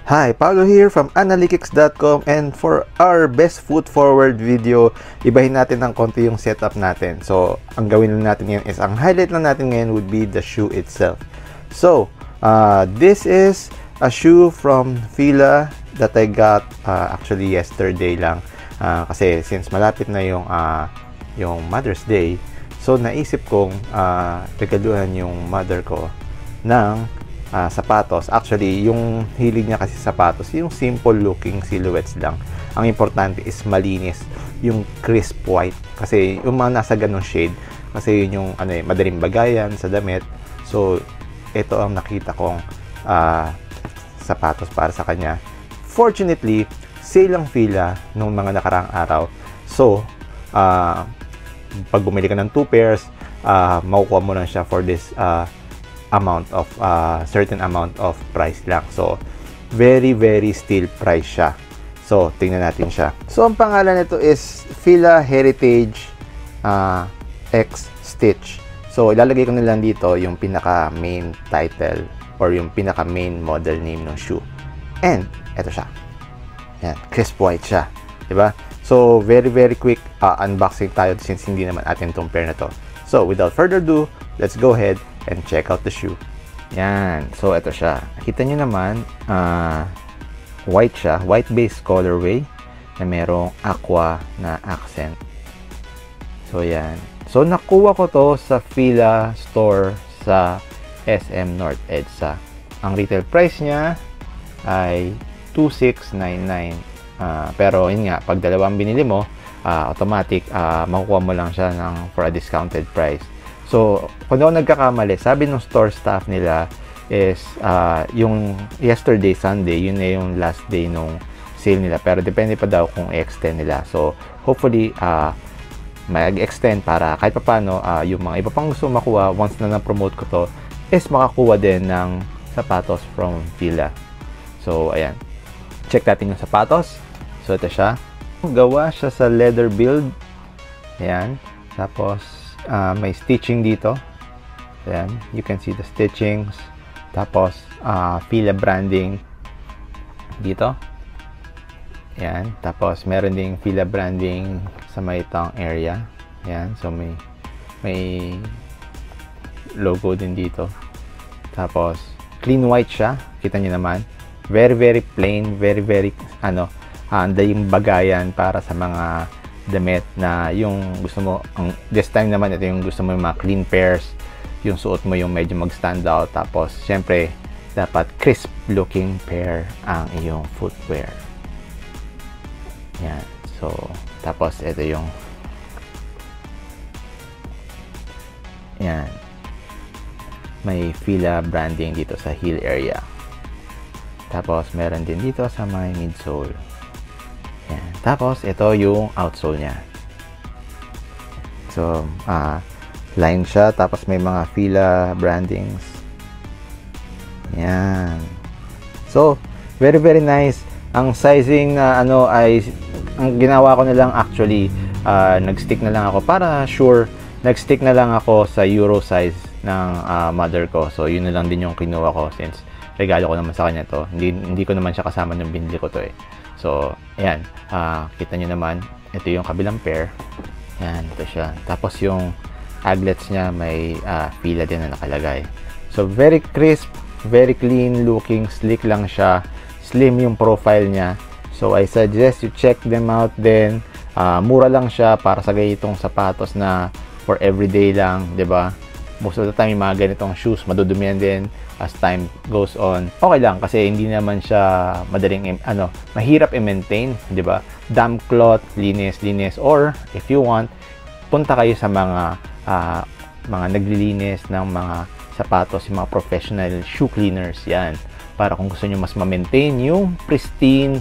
Hi, Paolo here from Analytics.com, and for our best foot forward video, ibahin natin ng konti yung setup natin. So, ang gawin lang natin ngayon is, ang highlight lang natin ngayon would be the shoe itself. So, this is a shoe from Fila that I got actually yesterday lang. Kasi since malapit na yung Mother's Day, so naisip kong regaluhan yung mother ko ng sapatos. Actually, yung hilig niya kasi sapatos, yung simple looking silhouettes lang. Ang importante is malinis, yung crisp white. Kasi yung mga nasa ganong shade, kasi yun yung madaling bagayan sa damit. So, ito ang nakita kong sapatos para sa kanya. Fortunately, sale ang Fila nung mga nakaraang araw. So, pag bumili ka ng 2 pairs, makukuha mo lang siya for this amount of certain amount of price lang. So very steal price siya. So tingnan natin siya. So ang pangalan nito is Fila Heritage X Stitch. So ilalagay ko na lang dito yung pinaka main title or yung pinaka main model name ng shoe. And eto siya. Yan, crisp white siya, 'di ba? So very quick unboxing tayo since hindi naman atin tong pair na to. So without further ado, let's go ahead and check out the shoe. Yan. So, ito siya. Kita nyo naman, white siya. White base colorway na merong aqua na accent. So, yan. So, nakuha ko to sa Fila store sa SM North EDSA. Ang retail price niya ay 2,699. Pero, yun nga, pag dalawang binili mo, automatic, makukuha mo lang siya for a discounted price. So, kung ako nagkakamali, sabi ng store staff nila is yung yesterday, Sunday, yun na yung last day nung sale nila. Pero depende pa daw kung i-extend nila. So, hopefully, mag-extend para kahit paano, yung mga iba pang gusto makuha, once na na-promote ko to, is makakuha din ng sapatos from Fila. So, ayan. Check natin yung sapatos. So, ito siya. Gawa siya sa leather build. Ayan. Tapos, may stitching dito. Ayan, you can see the stitchings. Tapos, Fila branding dito. Ayan, tapos meron ding Fila branding sa may tongue area. Ayan, so may logo din dito. Tapos, clean white siya. Kita niyo naman. Very plain, very handa yung bagayan para sa mga damit na yung gusto mo, this time naman ito yung gusto mo yung mga clean pairs, yung suot mo yung medyo mag-stand out, tapos syempre dapat crisp looking pair ang iyong footwear. Yan. So, tapos ito yung yan, may Fila branding dito sa heel area. Tapos meron din dito sa may midsole. Yan. Tapos, ito yung outsole niya. So, line siya. Tapos, may mga Fila brandings. Yan. So, very nice. Ang sizing na ay, ang ginawa ko na lang actually, nag-stick na lang ako para sure, nag-stick na lang ako sa Euro size ng mother ko. So, yun na lang din yung kinuha ko since regalo ko naman sa kanya to. Hindi ko naman siya kasama nung binili ko to eh. So, ayan. Kita nyo naman, ito yung kabilang pair. Ayan, ito siya. Tapos yung aglets niya, may Fila din na nakalagay. So, very crisp, very clean looking, slick lang siya. Slim yung profile niya. So, I suggest you check them out din. Mura lang siya para sa ganitong sapatos na for everyday lang, 'di ba? Most of the time, yung mga ganitong shoes, madudumihan din as time goes on. Okay lang kasi hindi naman siya madaling mahirap i-maintain, 'di ba? Damp cloth, linis, or if you want, punta kayo sa mga naglilinis ng mga sapatos, yung mga professional shoe cleaners 'yan. Para kung gusto niyo mas ma-maintain yung pristine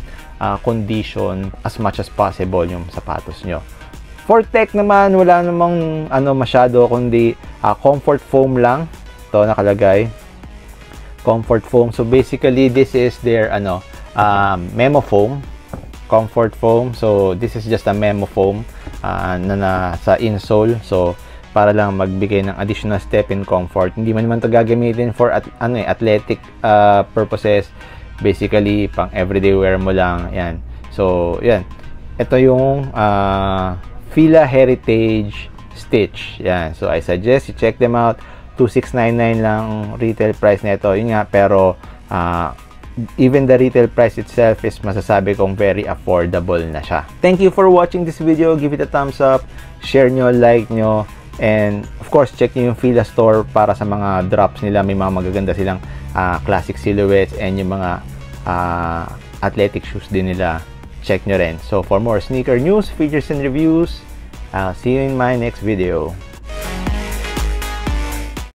condition as much as possible yung sapatos nyo. For tech naman, wala namang masyado kundi comfort foam lang. Ito nakalagay. Comfort foam. So basically, this is their memo foam. Comfort foam. So this is just a memo foam na sa insole. So para lang magbigay ng additional step in comfort. Hindi man naman ito gagamitin for athletic purposes. Basically, pang everyday wear mo lang. Yan. So, yan. Ito yung Fila Heritage Stitch. Yan. So, I suggest you check them out. 2,699 lang retail price nito. Yun nga, pero even the retail price itself is masasabi kong very affordable na siya. Thank you for watching this video. Give it a thumbs up. Share nyo, like nyo. And of course, check nyo yung Fila store para sa mga drops nila. May mga magaganda silang classic silhouettes and yung mga athletic shoes din nila. Check nyo rin. So for more sneaker news, features, and reviews, I'll see you in my next video.